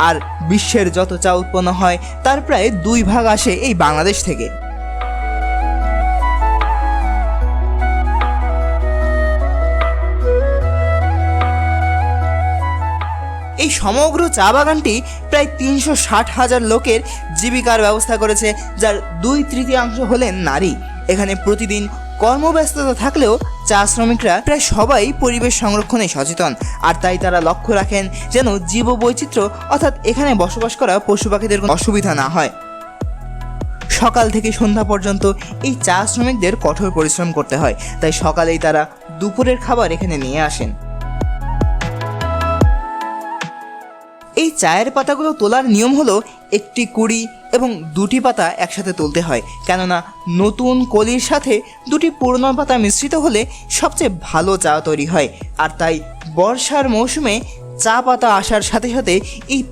আর বিশ্বের যত চা উৎপন্ন হয় তার প্রায় 2 ভাগ আসে এই বাংলাদেশ থেকে। এই সমগ্র চা বাগানটি প্রায় 360,000 লোকের জীবিকার ব্যবস্থা করেছে, যার 2/3 হলেন নারী। এখানে প্রতিদিন কর্মব্যস্ততা থাকলেও চা শ্রমিকরা প্রায় সবাই পরিবেশ সংরক্ষণে সচেতন, আর তাই তারা লক্ষ্য রাখেন যেন জীববৈচিত্র্য অর্থাৎ এখানে বসবাস করা পশু পাখিদের কোনো অসুবিধা না হয়। সকাল থেকে সন্ধ্যা পর্যন্ত এই চা শ্রমিকদের কঠোর পরিশ্রম করতে হয়, তাই সকালেই তারা দুপুরের খাবার এখানে নিয়ে আসেন। এই চায়ের পাতাগুলো তোলার নিয়ম হলো একটি কুড়ি এবং 2টি পাতা একসাথে তুলতে হয়, কেননা নতুন কলির সাথে 2টি পুরনো পাতা মিশ্রিত হলে সবচেয়ে ভালো চা তৈরি হয়। আর তাই বর্ষার মৌসুমে চা পাতা আসার সাথে সাথে এই